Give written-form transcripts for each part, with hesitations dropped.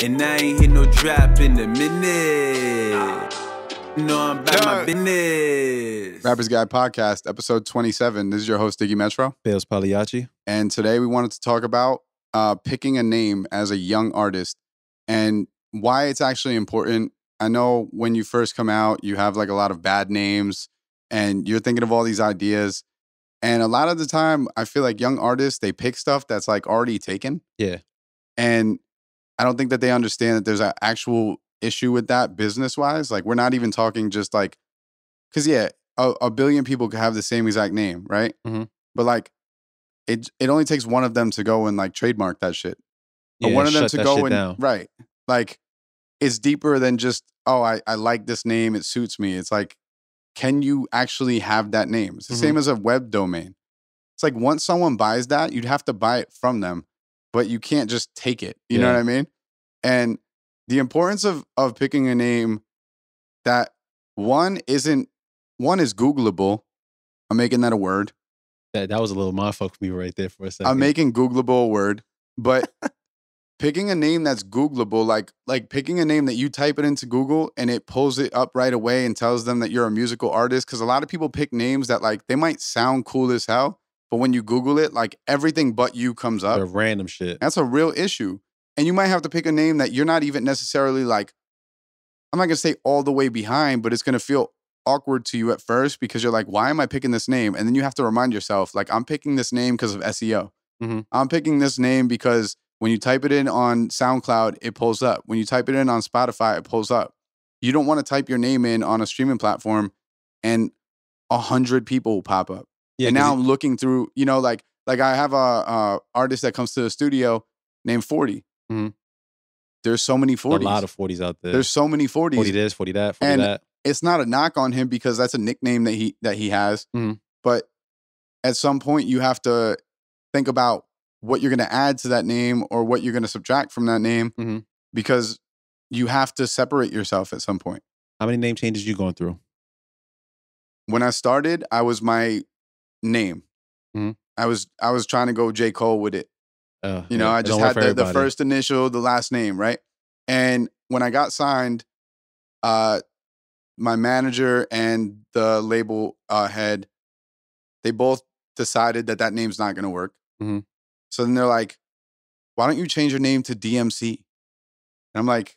And I ain't hit no drop in a minute. No, I'm about my business. Rappers Guide Podcast, episode 27. This is your host, Diggy Metro. Bailz Pagliacci. And today we wanted to talk about picking a name as a young artist and why it's actually important. I know when you first come out, you have like a lot of bad names and you're thinking of all these ideas. And a lot of the time, I feel like young artists, they pick stuff that's like already taken. Yeah. And I don't think that they understand that there's an actual issue with that business-wise. Like, we're not even talking just like, because yeah, a billion people could have the same exact name, right? Mm-hmm. But like, it only takes one of them to go and like trademark that shit. Yeah, or one of them shut to that go shit and down. right. Like, it's deeper than just, oh, I like this name, it suits me. It's like, can you actually have that name? It's the same as a web domain. It's like once someone buys that, you'd have to buy it from them, but you can't just take it. You know what I mean? And the importance of picking a name that one is Googleable. I'm making that a word. That was a little mindfuck for me right there for a second. I'm making Googleable a word, but picking a name that's Googleable, like picking a name that you type it into Google and it pulls it up right away and tells them that you're a musical artist. Because a lot of people pick names that like they might sound cool as hell, but when you Google it, like everything but you comes up. The random shit. That's a real issue. And you might have to pick a name that you're not even necessarily like, I'm not going to say all the way behind, but it's going to feel awkward to you at first because you're like, why am I picking this name? And then you have to remind yourself, like, I'm picking this name because of SEO. Mm-hmm. I'm picking this name because when you type it in on SoundCloud, it pulls up. When you type it in on Spotify, it pulls up. You don't want to type your name in on a streaming platform and 100 people will pop up. Yeah, and now I'm looking through, you know, like I have a artist that comes to the studio named 40. Mm-hmm. There's so many 40s. A lot of 40s out there. There's so many 40s. 40 this, 40 that, 40 and that. It's not a knock on him because that's a nickname that he has. Mm-hmm. But at some point you have to think about what you're going to add to that name or what you're going to subtract from that name because you have to separate yourself at some point. How many name changes you going through? When I started, I was my name. Mm-hmm. I was trying to go J. Cole with it. You know, I just had the first initial, the last name, right? And when I got signed, my manager and the label head, they both decided that name's not going to work. Mm-hmm. So then they're like, why don't you change your name to DMC? And I'm like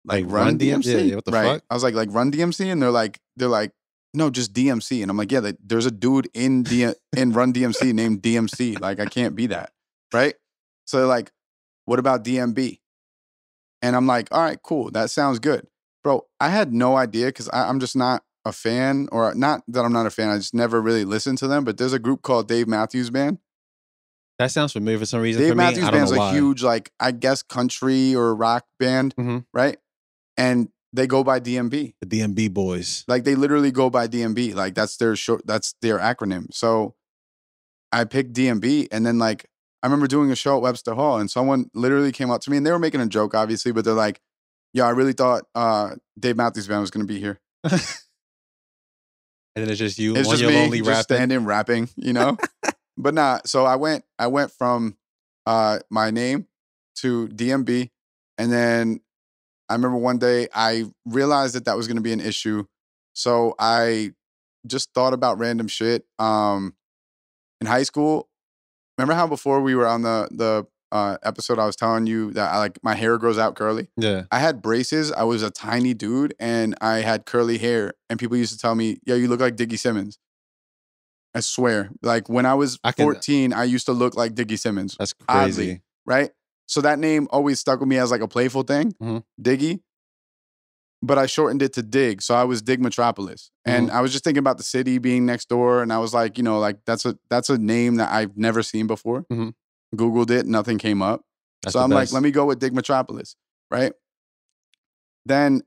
Run DMC? Yeah, what the right. fuck? I was like Run DMC? And they're like, no, just DMC. And I'm like, yeah, there's a dude in Run DMC named DMC. Like, I can't be that. Right. So they're like, what about DMB? And I'm like, all right, cool. That sounds good. Bro, I had no idea because I'm just not a fan, or not that I'm not a fan. I just never really listened to them. But there's a group called Dave Matthews Band. That sounds familiar for some reason. Dave for me, Matthews I don't Band's know a why. huge, like, I guess, country or rock band, right? And they go by DMB. The DMB boys. Like, they literally go by DMB. Like, that's their acronym. So I picked DMB, and then like I remember doing a show at Webster Hall, and someone literally came up to me, and they were making a joke, obviously, but they're like, "Yeah, I really thought Dave Matthews Band was going to be here." And then it's just you It's on just your me, lonely just rapping. standing rapping, you know. But nah. So I went from my name to DMB, and then I remember one day I realized that was going to be an issue, so I just thought about random shit. In high school, remember how before we were on the episode, I was telling you that I like my hair grows out curly? Yeah. I had braces. I was a tiny dude and I had curly hair. And people used to tell me, yo, you look like Diggy Simmons. I swear. Like when I was 14, I used to look like Diggy Simmons. That's crazy. Oddly, right? So that name always stuck with me as like a playful thing, Diggy. But I shortened it to Dig. So I was Dig Metropolis. And I was just thinking about the city being next door. And I was like, you know, like that's a name that I've never seen before. Googled it, nothing came up. So I'm like, let me go with Dig Metropolis, right? Then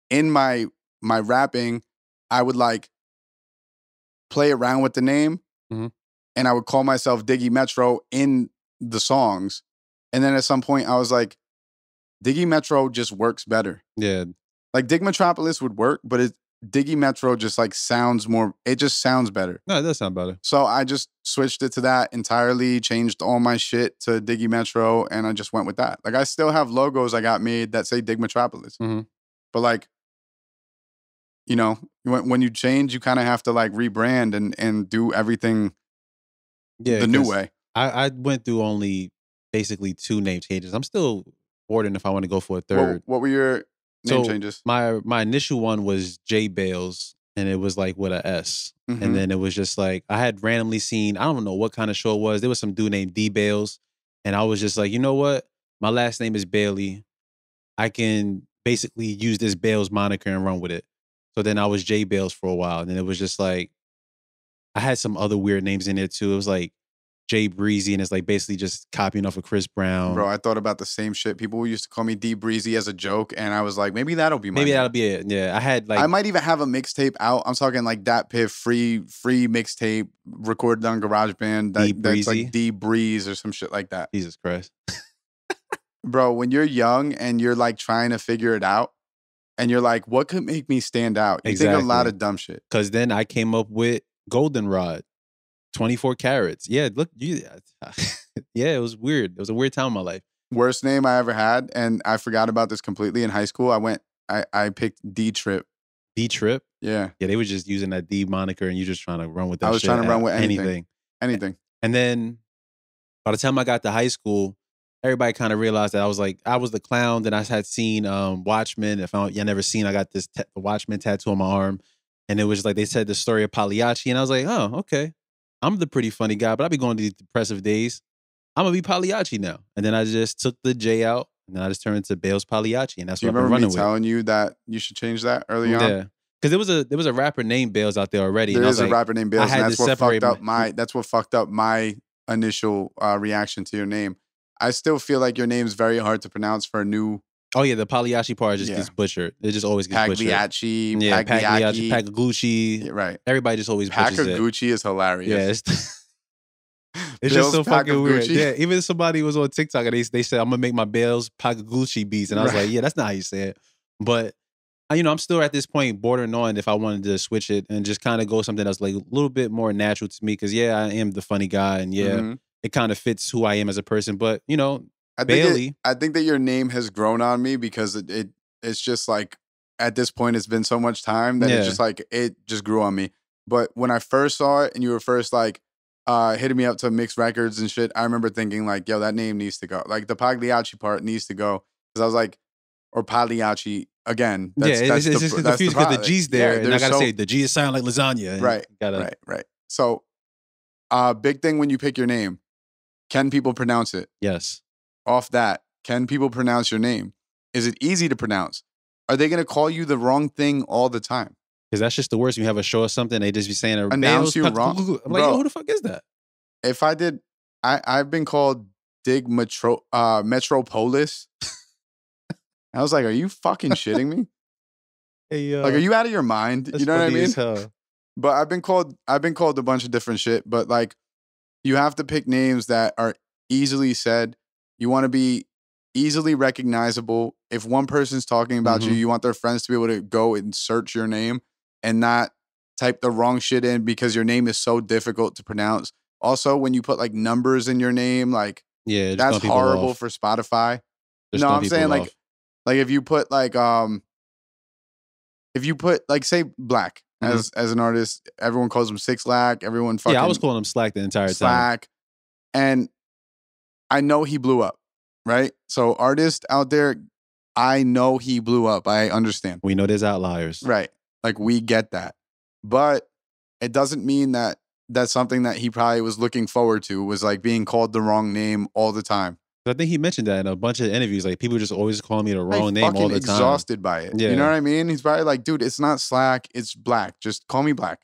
in my rapping, I would like play around with the name and I would call myself Diggy Metro in the songs. And then at some point I was like, Diggy Metro just works better. Yeah. Like Dig Metropolis would work, but Diggy Metro just like sounds more. It just sounds better. No, it does sound better. So I just switched it to that entirely. Changed all my shit to Diggy Metro, and I just went with that. Like I still have logos I got made that say Dig Metropolis, but like, you know, when you change, you kind of have to like rebrand and do everything the new way. I went through only basically 2 name changes. I'm still wondering if I want to go for a third. What were your name changes? My initial one was J Bailz, and it was like with a S. And then it was just like I had randomly seen, I don't know what kind of show it was. There was some dude named D Bailz, and I was just like, you know what? My last name is Bailey. I can basically use this Bailz moniker and run with it. So then I was J Bailz for a while, and then it was just like I had some other weird names in there too. It was like Jay Breezy, and it's like basically just copying off of Chris Brown. Bro, I thought about the same shit. People used to call me D Breezy as a joke, and I was like, maybe that'll be my Maybe name. that'll be it. Yeah, I had like I might even have a mixtape out. I'm talking like Dat Piff free mixtape recorded on GarageBand. That's like D Breeze or some shit like that. Jesus Christ. Bro, when you're young and you're like trying to figure it out, and you're like, what could make me stand out? You think a lot of dumb shit. Because then I came up with Goldenrod, 24 carats. Yeah, look, yeah, it was weird. It was a weird time in my life. Worst name I ever had, and I forgot about this completely in high school. I picked D Trip. D Trip? Yeah. Yeah, they were just using that D moniker and you just trying to run with that shit. I was trying to run with anything. And then by the time I got to high school, everybody kind of realized that I was the clown that I had seen Watchmen. If I never seen, I got this the Watchmen tattoo on my arm. And it was just like they said the story of Pagliacci. And I was like, oh, okay. I'm the pretty funny guy, but I be going to these depressive days. I'm going to be Pagliacci now. And then I just took the J out, and then I just turned into Bailz Pagliacci. And that's what I've been running with. Do you remember me telling you that you should change that early on? Yeah. Because there was a rapper named Bailz out there already. There is a rapper named Bailz, and that's what fucked up my initial reaction to your name. I still feel like your name's very hard to pronounce for a new. Oh yeah, the Pagliacci part just gets butchered. It just always gets butchered. Pagliacci, Pagliacci, Pagagucci. Yeah, right. Everybody just always butchers it. Pagagucci is hilarious. Yeah, it's just so fucking weird. Yeah, even somebody was on TikTok and they said I'm gonna make my Bailz Pagagucci beats, and I was like, yeah, that's not how you say it. But I'm still at this point bordering on if I wanted to switch it and just kind of go something that's like a little bit more natural to me. Because I am the funny guy, and it kind of fits who I am as a person. But Bailey. I think that your name has grown on me because it's just like at this point it's been so much time that it's just like it just grew on me. But when I first saw it and you were first like hitting me up to mix records and shit, I remember thinking like, yo, that name needs to go. Like the Pagliacci part needs to go because I was like, or Pagliacci again. That's it's just confusing because the G's there, and I gotta say the G sound like lasagna. Right. So, big thing when you pick your name, can people pronounce it? Yes. Off that, can people pronounce your name? Is it easy to pronounce? Are they gonna call you the wrong thing all the time? Because that's just the worst. When you have a show or something, they just be saying announce you wrong. I'm like, yo, who the fuck is that? If I did, I've been called Dig Metropolis. I was like, are you fucking shitting me? Hey, like, are you out of your mind? You know what I mean? But I've been called a bunch of different shit. But like, you have to pick names that are easily said. You want to be easily recognizable. If one person's talking about you, you want their friends to be able to go and search your name and not type the wrong shit in because your name is so difficult to pronounce. Also, when you put like numbers in your name, like that's horrible for Spotify. No, I'm saying like if you put like say Black as an artist, everyone calls him Six Lack. Everyone fucking I was calling him Slack the entire time. Slack, and I know he blew up, right? So artists out there, I know he blew up. I understand. We know there's outliers, right? Like we get that, but it doesn't mean that that's something that he probably was looking forward to. Was like being called the wrong name all the time. I think he mentioned that in a bunch of interviews. Like people just always calling me the wrong name all the time. Exhausted by it. Yeah. You know what I mean? He's probably like, dude, it's not Slack, it's Black. Just call me Black.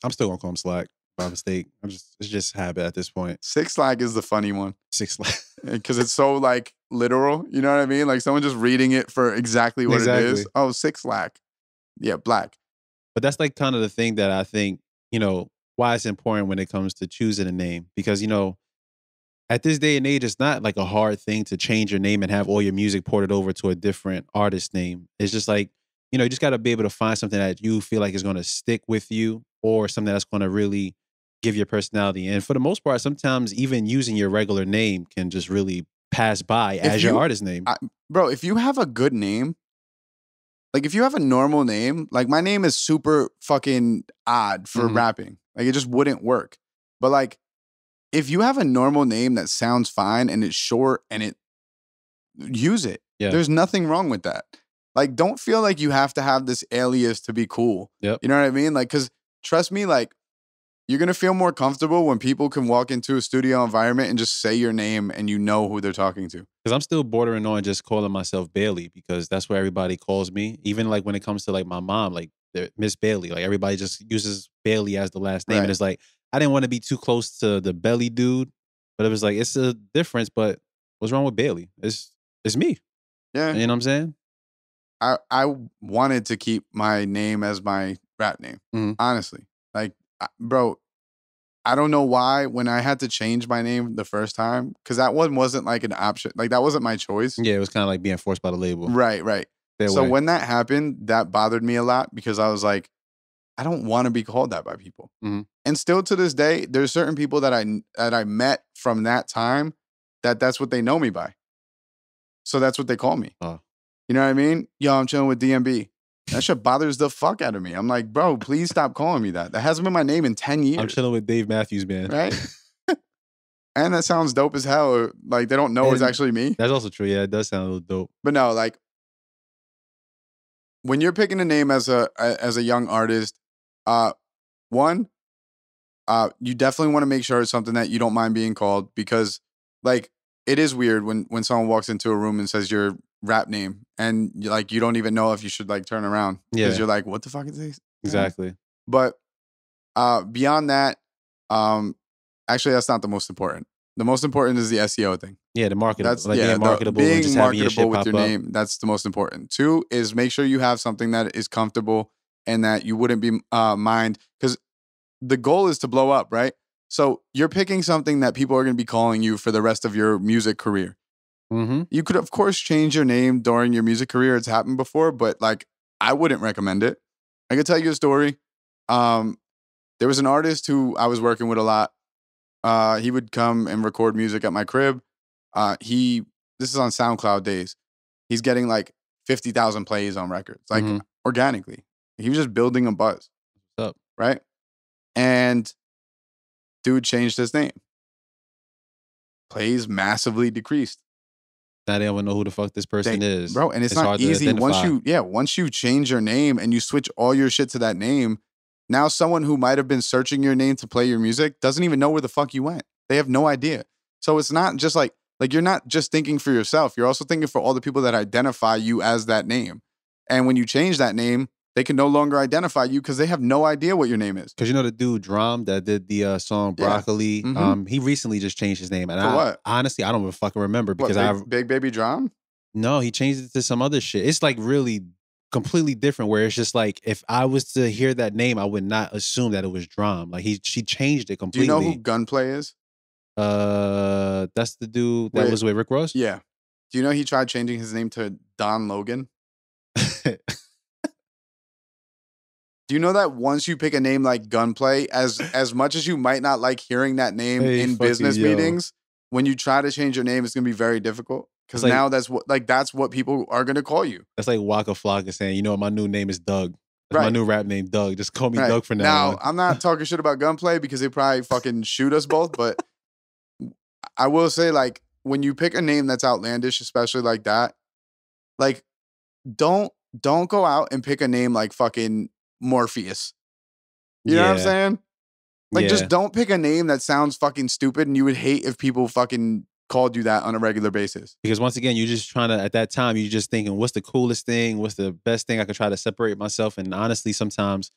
I'm still gonna call him Slack by mistake. It's just habit at this point. Six Slack is the funny one. Six Slack. Because it's so like literal. You know what I mean? Like someone just reading it for exactly what it is. Oh, Six Slack. Yeah, Black. But that's like kind of the thing that I think, why it's important when it comes to choosing a name. Because, at this day and age, it's not like a hard thing to change your name and have all your music ported over to a different artist name. It's just like you know, you just got to be able to find something that you feel like is going to stick with you, or something that's going to really give your personality. And for the most part, sometimes even using your regular name can just really pass by as your artist name. Bro, if you have a good name, like if you have a normal name, like my name is super fucking odd for rapping. Like it just wouldn't work. But like if you have a normal name that sounds fine and it's short and use it. Yeah. There's nothing wrong with that. Like don't feel like you have to have this alias to be cool. Yep. You know what I mean? Like, cause trust me, like you're gonna feel more comfortable when people can walk into a studio environment and just say your name and you know who they're talking to. Because I'm still bordering on just calling myself Bailey, because that's what everybody calls me. Even like when it comes to like my mom, like Miss Bailey, like everybody just uses Bailey as the last name. Right. And it's like, I didn't want to be too close to the Belly dude, but it was like, it's a difference, but what's wrong with Bailey? It's me. Yeah. You know what I'm saying? I wanted to keep my name as my rap name, honestly. Like, bro, I don't know why when I had to change my name the first time, because that one wasn't like an option. Like, that wasn't my choice. Yeah, it was kind of like being forced by the label. Right. So when that happened, that bothered me a lot because I was like, I don't want to be called that by people. And still to this day, there's certain people that I met from that time that's what they know me by. So that's what they call me. You know what I mean? Yo, I'm chilling with DMB. That shit bothers the fuck out of me. I'm like, bro, please stop calling me that. That hasn't been my name in 10 years. I'm chilling with Dave Matthews Band. Right? And that sounds dope as hell. Like, they don't know it's actually me. That's also true. Yeah, it does sound a little dope. But no, like, when you're picking a name as a young artist, one, you definitely want to make sure it's something that you don't mind being called, because, like, it is weird when someone walks into a room and says your rap name and you don't even know if you should like turn around because you're like, what the fuck is this? Exactly. But beyond that, actually that's not the most important. The most important is the SEO thing. Yeah, the marketing. That's being marketable, being and just marketable your with your name. That's the most important. Two is make sure you have something that is comfortable and that you wouldn't be mind, because the goal is to blow up, right? So you're picking something that people are going to be calling you for the rest of your music career. You could, of course, change your name during your music career. It's happened before, but like, I wouldn't recommend it. I could tell you a story. There was an artist who I was working with a lot. He would come and record music at my crib. This is on SoundCloud days. He's getting like 50,000 plays on records, like organically. He was just building a buzz. What's up? Right? And dude changed his name. Plays massively decreased. Now they don't know who the fuck this person is. Bro, and it's not easy. Once you change your name and you switch all your shit to that name, now someone who might have been searching your name to play your music doesn't even know where the fuck you went. They have no idea. So it's not just like you're not just thinking for yourself. You're also thinking for all the people that identify you as that name. And when you change that name, they can no longer identify you because they have no idea what your name is. Because you know the dude Drum that did the song Broccoli, he recently just changed his name. And honestly, I don't even fucking remember because Big Baby Drum? No, he changed it to some other shit. It's like really completely different, where it's just like, if I was to hear that name, I would not assume that it was Drum. Like she changed it completely. Do you know who Gunplay is? That's the dude that was with Rick Ross? Yeah. Do you know he tried changing his name to Don Logan? Do you know that once you pick a name like Gunplay, as much as you might not like hearing that name in business meetings, when you try to change your name, it's gonna be very difficult. Because now that's what people are gonna call you. That's like Waka Flocka saying, you know, my new name is Doug. That's my new rap name, Doug. Just call me Doug for now. Now, I'm not talking shit about Gunplay because they probably fucking shoot us both, but I will say, like, when you pick a name that's outlandish, especially like that, like, don't go out and pick a name like fucking Morpheus. You know what I'm saying? Like, just don't pick a name that sounds fucking stupid and you would hate if people fucking called you that on a regular basis. Because once again, you're just trying to, at that time, you're just thinking, what's the coolest thing? What's the best thing I could try to separate myself? And honestly, sometimes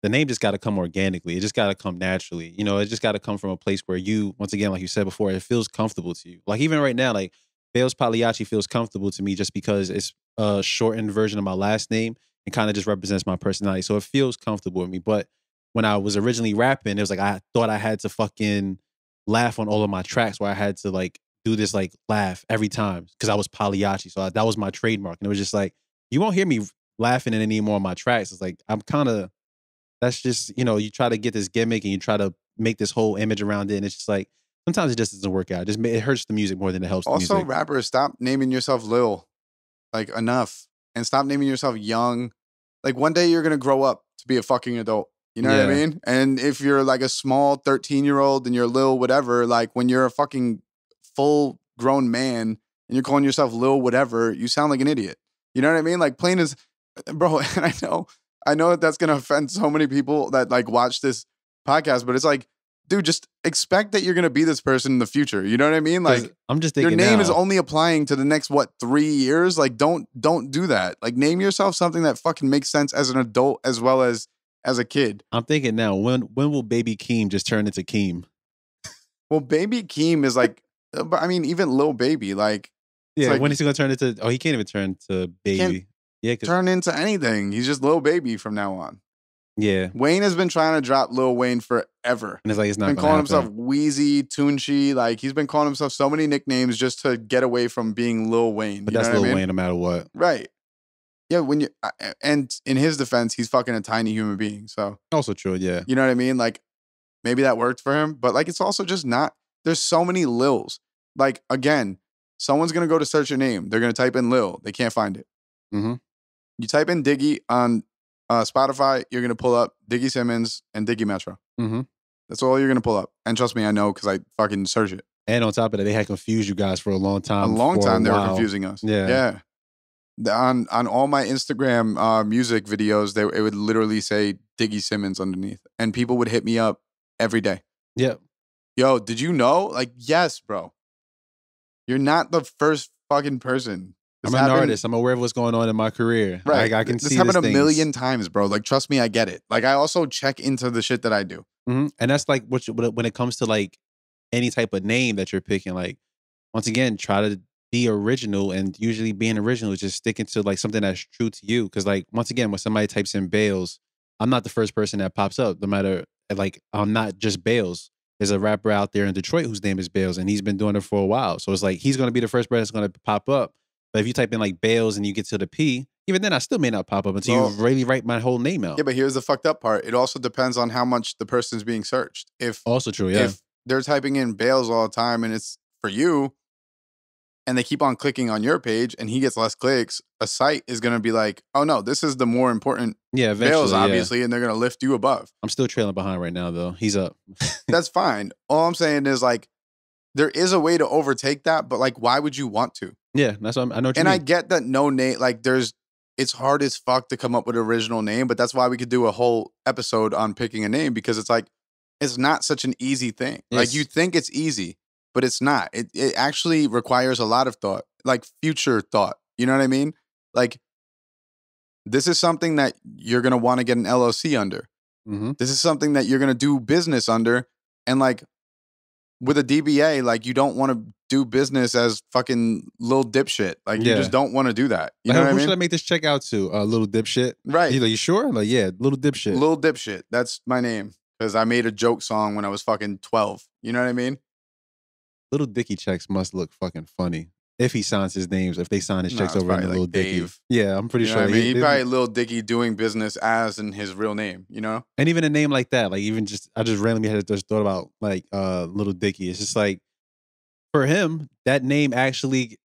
the name just got to come organically. It just got to come naturally. You know, it just got to come from a place where you, once again, like you said before, it feels comfortable to you. Like even right now, like Bailz Pagliacci feels comfortable to me just because it's a shortened version of my last name and kind of just represents my personality. So it feels comfortable with me. But when I was originally rapping, it was like I thought I had to fucking laugh on all of my tracks, where I had to like do this like laugh every time because I was Pagliacci. So that was my trademark. And it was just like, you won't hear me laughing in any more of my tracks. It's like I'm kind of. That's just you try to get this gimmick and you try to make this whole image around it, and it's just like sometimes it just doesn't work out. It hurts the music more than it helps the Also, music. rappers, stop naming yourself Lil. Like, enough. And stop naming yourself Young. Like, one day you're going to grow up to be a fucking adult. You know what I mean? And if you're like a small 13-year-old and you're Lil whatever, like when you're a fucking full grown man and you're calling yourself Lil whatever, you sound like an idiot. You know what I mean? Like, plain as, bro, and I know that that's going to offend so many people that like watch this podcast, but it's like, dude, just expect that you're going to be this person in the future. You know what I mean? Like, I'm just thinking your name now, is only applying to the next, 3 years? Like, don't do that. Like, name yourself something that fucking makes sense as an adult as well as a kid. I'm thinking now, when will Baby Keem just turn into Keem? Well, Baby Keem is like, but I mean, even Lil Baby, like, yeah, like, when is he going to turn into, he can't even turn to Baby. Yeah, turn into anything. He's just Lil Baby from now on. Yeah. Wayne has been trying to drop Lil Wayne forever. And it's like, it's not been gonna calling happen. himself Wheezy, Toonchi. Like, he's been calling himself so many nicknames just to get away from being Lil Wayne. But you that's know what Lil I mean? Wayne no matter what. Right. Yeah, when you and in his defense, he's fucking a tiny human being. So Also true, yeah. you know what I mean? Like, maybe that worked for him, but like, it's also just not. There's so many Lils. Like, again, someone's gonna go to search your name. They're gonna type in Lil. They can't find it. Mm-hmm. You type in Diggy on Spotify, you're gonna pull up Diggy Simmons and Diggy Metro. Mm-hmm. That's all you're gonna pull up. And trust me, I know because I fucking search it. And on top of that, they had confused you guys for a long time. They were confusing us. Yeah. On all my Instagram music videos, it would literally say Diggy Simmons underneath, and people would hit me up every day. Yep. Yo, did you know? Like, yes, bro. You're not the first fucking person. I'm an artist. I'm aware of what's going on in my career. Right. I can see this happened a things. million times, bro. Like, trust me, I get it. Like, I also check into the shit that I do. Mm-hmm. And that's like when it comes to like any type of name that you're picking, like, once again, try to be original, and usually being original is just sticking to like something that's true to you. Because like, once again, when somebody types in Bailz, I'm not the first person that pops up. No matter, like, I'm not just Bailz. There's a rapper out there in Detroit whose name is Bailz, and he's been doing it for a while. So it's like, he's going to be the first person that's going to pop up. But if you type in like Bailz and you get to the P, even then I still may not pop up until you really write my whole name out. Yeah, but here's the fucked up part. It also depends on how much the person's being searched. Also true, yeah. If they're typing in Bailz all the time and it's for you, and they keep on clicking on your page and he gets less clicks, a site is going to be like, oh no, this is the more important Bailz, obviously, and they're going to lift you above. I'm still trailing behind right now, though. He's up. That's fine. All I'm saying is, like, there is a way to overtake that, but like, why would you want to? Yeah, that's what I know what you mean. I get that no name, like, it's hard as fuck to come up with an original name, but that's why we could do a whole episode on picking a name, because it's like, it's not such an easy thing. Yes. Like, you think it's easy, but it's not. It actually requires a lot of thought, like future thought. You know what I mean? Like, this is something that you're going to want to get an LLC under. Mm-hmm. This is something that you're going to do business under. And like, with a DBA, like, you don't want to do business as fucking little dipshit. Like, you just don't want to do that. You know what I mean? Who should I make this check out to? Little dipshit. Right. He's like, you sure? Like, yeah, little dipshit. Little dipshit. That's my name. Because I made a joke song when I was fucking 12. You know what I mean? Little Dicky checks must look fucking funny. If he signs his names, if they sign his checks over in the Little Dicky. Yeah, I'm pretty sure. I mean, he's probably Little Dicky doing business as in his real name, you know? And even a name like that, like, even just, I just randomly had just thought about like Little Dicky. It's just like, for him, that name actually,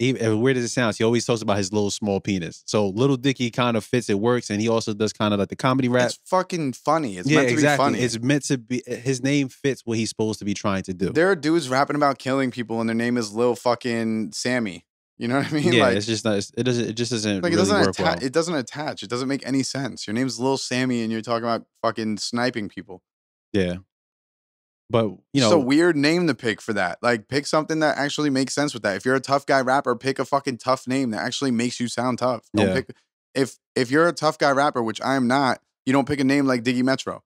as weird as it sounds, he always talks about his little small penis. So Little Dicky kind of fits, it works, and he also does kind of like the comedy rap. It's fucking funny. It's meant to be funny. It's meant to be, his name fits what he's supposed to be trying to do. There are dudes rapping about killing people and their name is Lil fucking Sammy. You know what I mean? Yeah, like, it's just not, it just doesn't like, really work well. It doesn't attach. It doesn't make any sense. Your name's Lil Sammy and you're talking about fucking sniping people. Yeah. But, you know, it's a weird name to pick for that. Like, pick something that actually makes sense with that. If you're a tough guy rapper, pick a fucking tough name that actually makes you sound tough. Don't pick, if you're a tough guy rapper, which I am not, you don't pick a name like Diggy Metro.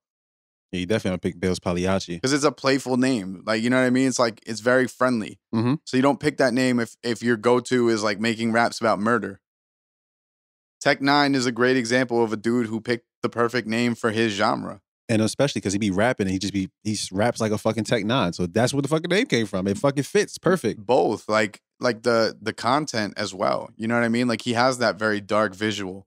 Yeah, you definitely don't pick Bailz Pagliacci. Because it's a playful name. Like, you know what I mean? It's like, it's very friendly. Mm-hmm. So you don't pick that name if your go-to is like making raps about murder. Tech Nine is a great example of a dude who picked the perfect name for his genre. And especially because he be rapping and he raps like a fucking Tech Nine. So that's where the fucking name came from. It fucking fits. Perfect. Both. Like, like the content as well. You know what I mean? Like he has that very dark visual,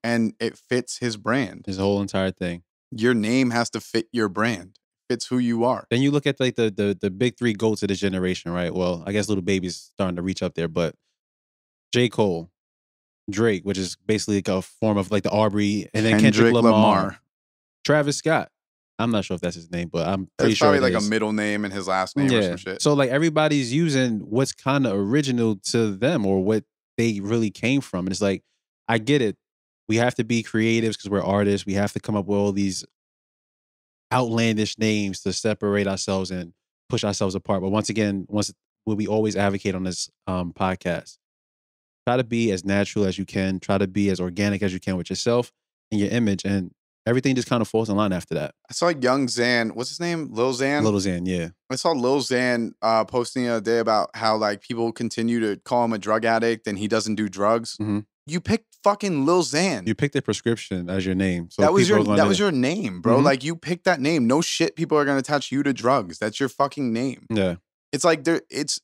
and it fits his brand. His whole entire thing. Your name has to fit your brand. Fits who you are. Then you look at like the big three goats of this generation, right? Well, I guess Little Baby's starting to reach up there, but J. Cole, Drake, which is basically like a form of like the Aubrey, and then Kendrick Lamar. Travis Scott. I'm not sure if that's his name, but I'm pretty sure it's probably like a middle name and his last name or some shit. So like everybody's using what's kind of original to them or what they really came from. And it's like, I get it. We have to be creatives because we're artists. We have to come up with all these outlandish names to separate ourselves and push ourselves apart. But once again, what we always advocate on this podcast, try to be as natural as you can. Try to be as organic as you can with yourself and your image. And everything just kind of falls in line after that. I saw Young Xan. What's his name? Lil Xan? Lil Xan, yeah. I saw Lil Xan posting the other day about how like people continue to call him a drug addict and he doesn't do drugs. You picked fucking Lil Xan. You picked a prescription as your name. So that was your name, bro. Like you picked that name. No shit, people are gonna attach you to drugs. That's your fucking name. Yeah. It's like it's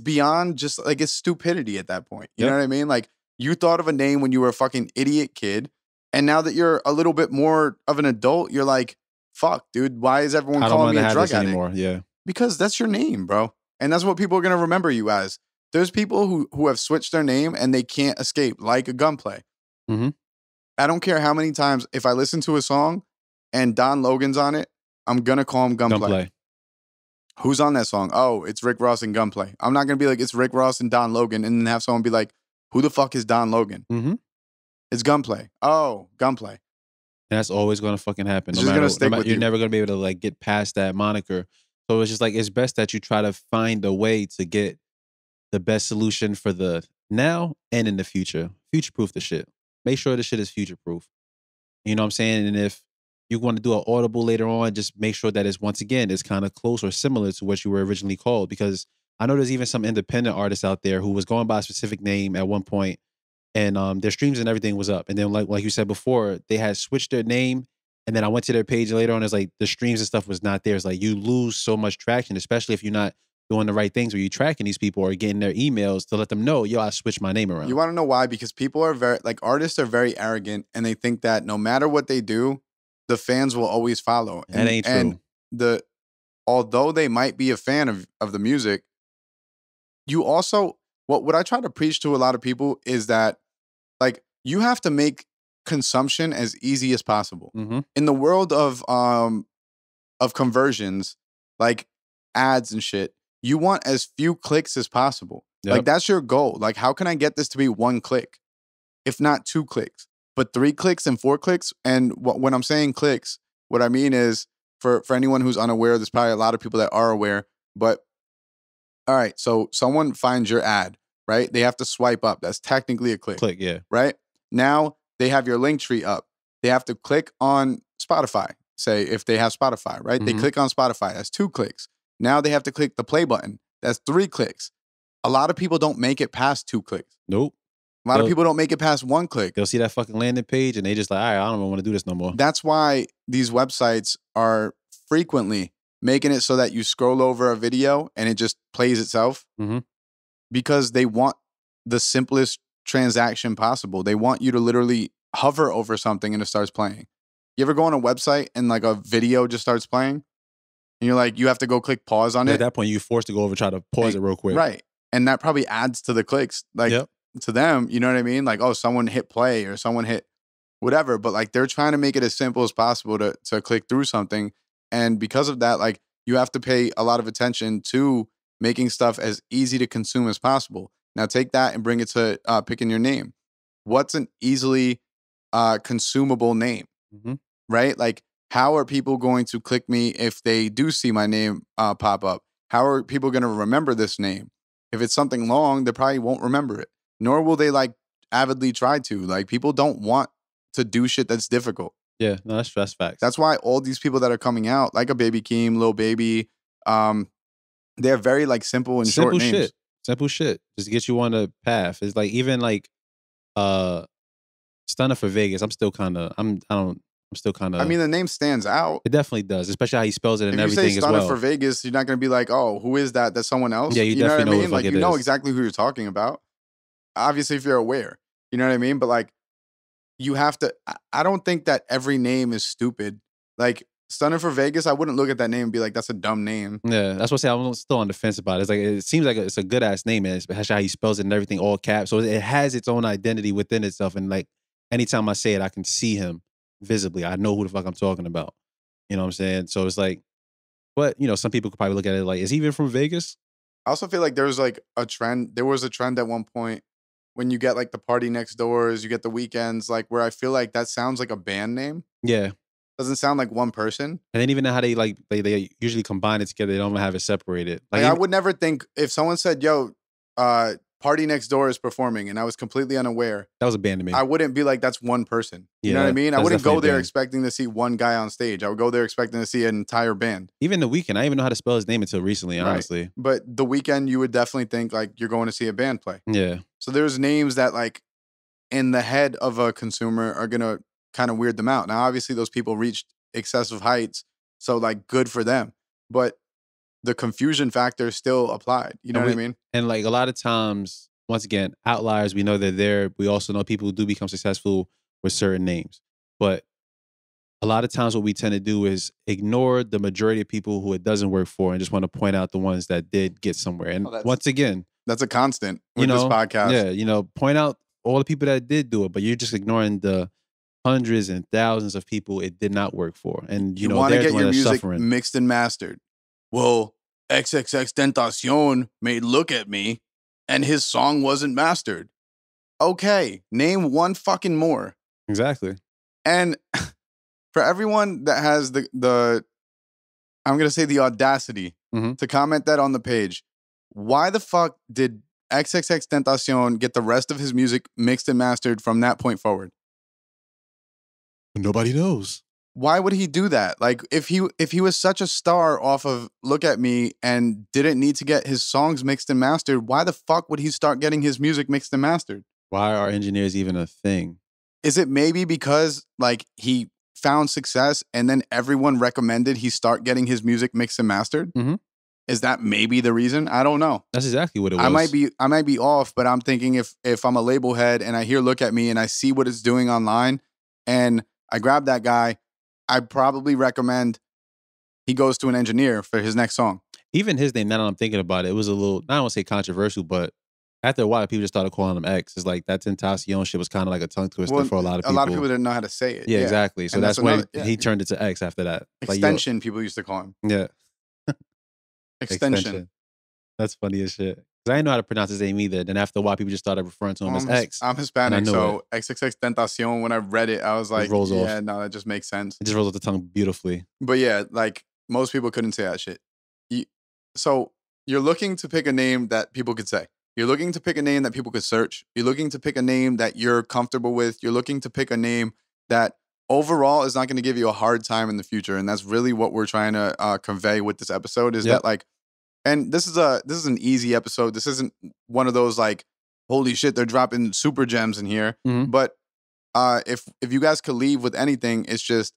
beyond just like it's stupidity at that point. You know what I mean? Like you thought of a name when you were a fucking idiot kid. And now that you're a little bit more of an adult, you're like, fuck, dude, why is everyone calling me a drug addict anymore? Yeah. Because that's your name, bro. And that's what people are going to remember you as. There's people who have switched their name and they can't escape, like a Gunplay. I don't care how many times, if I listen to a song and Don Logan's on it, I'm going to call him Gunplay. Who's on that song? Oh, it's Rick Ross and Gunplay. I'm not going to be like, it's Rick Ross and Don Logan, and then have someone be like, who the fuck is Don Logan? It's Gunplay. Oh, Gunplay. That's always going to fucking happen. It's just going to stick with you. You're never going to be able to like get past that moniker. So it's just like, it's best that you try to find a way to get the best solution for the now and in the future. Future-proof the shit. Make sure the shit is future-proof. You know what I'm saying? And if you want to do an audible later on, just make sure that it's, once again, it's kind of close or similar to what you were originally called. Because I know there's even some independent artists out there who was going by a specific name at one point, and their streams and everything was up. And then like you said before, they had switched their name. And then I went to their page later on. It's like the streams and stuff was not there. It's like you lose so much traction, especially if you're not doing the right things where you're tracking these people or getting their emails to let them know, yo, I switched my name around. You want to know why? Because people are artists are very arrogant and they think that no matter what they do, the fans will always follow. That ain't true. And although they might be a fan of the music, you also, what I try to preach to a lot of people is that like you have to make consumption as easy as possible. In the world of conversions, like ads and shit, you want as few clicks as possible. Like that's your goal. Like how can I get this to be 1 click, if not 2 clicks, but 3 clicks and 4 clicks? And when I'm saying clicks, what I mean is for anyone who's unaware, there's probably a lot of people that are aware, but all right, so someone finds your ad, right? They have to swipe up. That's technically a click. Yeah. Right? Now they have your link tree up. They have to click on Spotify, say if they have Spotify, right? They click on Spotify. That's 2 clicks. Now they have to click the play button. That's 3 clicks. A lot of people don't make it past 2 clicks. Nope. A lot of people don't make it past 1 click. They'll see that fucking landing page and they just like, all right, I don't want to do this no more. That's why these websites are frequently making it so that you scroll over a video and it just plays itself because they want the simplest transaction possible. They want you to literally hover over something and it starts playing. You ever go on a website and like a video just starts playing? And you're like, you have to go click pause on it. At that point, you're forced to go over and try to pause it real quick. Right. And that probably adds to the clicks. Like to them, you know what I mean? Like, oh, someone hit play or someone hit whatever. But like they're trying to make it as simple as possible to click through something. And because of that, like you have to pay a lot of attention to making stuff as easy to consume as possible. Now take that and bring it to picking your name. What's an easily consumable name? Right? Like, how are people going to click me if they do see my name pop up? How are people going to remember this name? If it's something long, they probably won't remember it. Nor will they like avidly try to. Like people don't want to do shit that's difficult. Yeah, no, that's facts. That's why all these people that are coming out, like a Baby Keem, Lil Baby, they're very like simple and short names. Simple shit. Just to get you on the path. It's like even like Stunner for Vegas. I'm still kind of I'm still kind of. I mean, the name stands out. It definitely does, especially how he spells it and everything as well. If you say Stunner for Vegas, you're not going to be like, oh, who is that? That's someone else. Yeah, you know what I definitely know mean? who the fuck Like, it you know is. exactly who you're talking about. Obviously, if you're aware, you know what I mean? But like, you have to, I don't think that every name is stupid. Like, Stunner for Vegas, I wouldn't look at that name and be like, that's a dumb name. Yeah, that's what I say. I'm still on the fence about it. It's like, it seems like it's a good ass name, and especially how he spells it and everything, all caps. So it has its own identity within itself. And like, anytime I say it, I can see him visibly. I know who the fuck I'm talking about. You know what I'm saying? So it's like, but you know, some people could probably look at it like, is he even from Vegas? I also feel like there's like a trend. There was a trend at one point when you get like the Party Next Doors, you get the Weekends, like where I feel like that sounds like a band name. Yeah. Doesn't sound like one person. And then even how they like they usually combine it together. They don't have it separated. Like I would never think if someone said, "Yo, Party Next Door is performing," and I was completely unaware. That was a band to me. I wouldn't be like, "That's one person." You know what I mean? I wouldn't go there expecting to see one guy on stage. I would go there expecting to see an entire band. Even The Weeknd, I didn't even know how to spell his name until recently, honestly. Right. But The Weeknd, you would definitely think like you're going to see a band play. Yeah. So there's names that like in the head of a consumer are gonna kind of weird them out. Now, obviously, those people reached excessive heights, so like good for them. But the confusion factor still applied. You know what I mean? And like a lot of times, once again, outliers, we know they're there. We also know people who do become successful with certain names. But a lot of times what we tend to do is ignore the majority of people who it doesn't work for and just want to point out the ones that did get somewhere. And once again, that's a constant with this podcast. Yeah, you know, point out all the people that did do it, but you're just ignoring the hundreds and thousands of people it did not work for. And you know, want to get your music suffering. Mixed and mastered. Well, XXX Tentacion made Look at Me and his song wasn't mastered. Okay, name one fucking more. Exactly. And for everyone that has the I'm going to say the audacity to comment that on the page, why the fuck did XXX Tentacion get the rest of his music mixed and mastered from that point forward? Nobody knows. Why would he do that? Like, if he was such a star off of Look at Me and didn't need to get his songs mixed and mastered, why the fuck would he start getting his music mixed and mastered? Why are engineers even a thing? Is it maybe because like he found success and then everyone recommended he start getting his music mixed and mastered? Is that maybe the reason? I don't know. That's exactly what it was. I might be off, but I'm thinking if I'm a label head and I hear Look at Me and I see what it's doing online and I grab that guy, I'd probably recommend he goes to an engineer for his next song. Even his name, now that I'm thinking about it, it was a little, I don't want to say controversial, but after a while, people just started calling him X. It's like that Tentacion shit was kind of like a tongue twister for a lot of people. A lot of people didn't know how to say it. Yeah, exactly. So and that's when he turned it to X after that. Extension, like, people used to call him. Yeah. Extension. That's funny as shit. Because I didn't know how to pronounce his name either. Then after a while, people just started referring to him as X. I'm Hispanic, so XXX Tentacion, when I read it, I was like, rolls off. No, that just makes sense. It just rolls off the tongue beautifully. But yeah, like most people couldn't say that shit. So you're looking to pick a name that people could say. You're looking to pick a name that people could search. You're looking to pick a name that you're comfortable with. You're looking to pick a name that overall is not going to give you a hard time in the future. And that's really what we're trying to convey with this episode is that like, and this is an easy episode. This isn't one of those like, holy shit, they're dropping super gems in here. But if you guys could leave with anything, it's just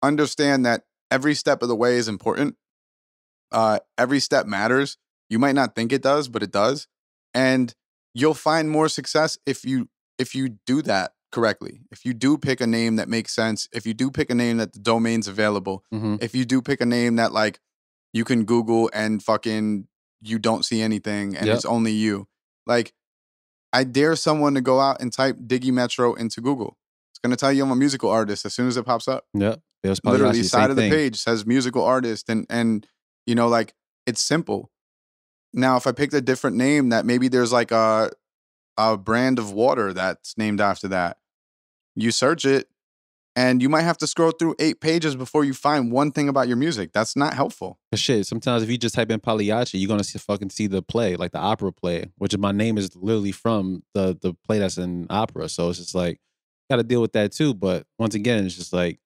understand that every step of the way is important. Every step matters. You might not think it does, but it does. And you'll find more success if you do that correctly. If you do pick a name that makes sense, if you do pick a name that the domain's available, if you do pick a name that like you can Google and fucking you don't see anything and it's only you. Like, I dare someone to go out and type Diggy Metro into Google. It's going to tell you I'm a musical artist as soon as it pops up. Yeah. Literally side of the page says musical artist and you know, like it's simple. Now, if I picked a different name that maybe there's like a brand of water that's named after that, you search it and you might have to scroll through 8 pages before you find one thing about your music. That's not helpful. But shit, sometimes if you just type in Pagliacci, you're going to fucking see the play, like the opera play, which my name is literally from the play that's in opera. So it's just like, got to deal with that too. But once again, it's just like,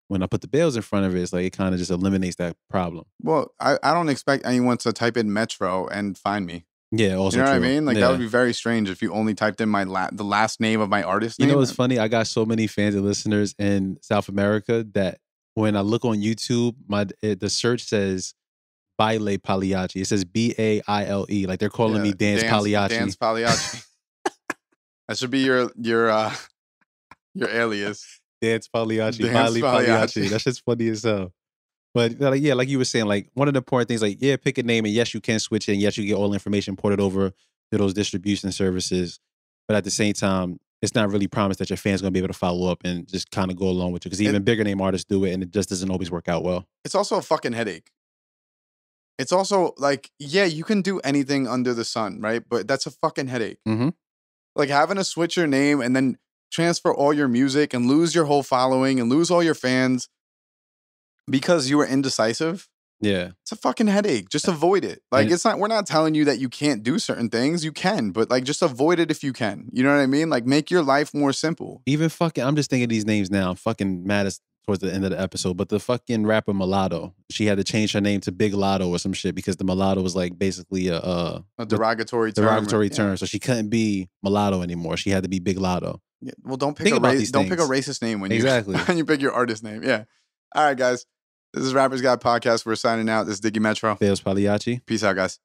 when I put the Bailz in front of it, it's like it kind of just eliminates that problem. Well, I don't expect anyone to type in Metro and find me. Yeah, also You know what I true. mean? Like Yeah. that would be very strange if you only typed in the last name of my artist You name. know what's funny? I got so many fans and listeners in South America that when I look on YouTube, the search says Baile Pagliacci. It says Baile. Like they're calling me Dance Pagliacci. Dance Pagliacci. That should be your alias. Dance Pagliacci. Dance Baile Pagliacci. Pagliacci. That's just funny as hell. But like, yeah, like you were saying, like one of the important things, like, yeah, pick a name and yes, you can switch it and yes, you get all the information ported over to those distribution services. But at the same time, it's not really promised that your fans going to be able to follow up and just kind of go along with you. Because even bigger name artists do it and it just doesn't always work out well. It's also a fucking headache. It's also like, yeah, you can do anything under the sun, right? But that's a fucking headache. Mm-hmm. Like having to switch your name and then transfer all your music and lose your whole following and lose all your fans because you were indecisive. Yeah. It's a fucking headache. Just avoid it. Like we're not telling you that you can't do certain things. You can, but like just avoid it if you can. You know what I mean? Like make your life more simple. Even fucking, I'm just thinking these names now. I'm fucking mad as towards the end of the episode. But the fucking rapper Mulatto, she had to change her name to Big Lotto or some shit because the mulatto was like basically a derogatory term. Derogatory term. So she couldn't be Mulatto anymore. She had to be Big Lotto. Yeah. Well, don't pick a racist name when you pick your artist name. Yeah. All right, guys. This is Rappers Guy Podcast. We're signing out. This is Diggy Metro. Bailz Pagliacci. Peace out, guys.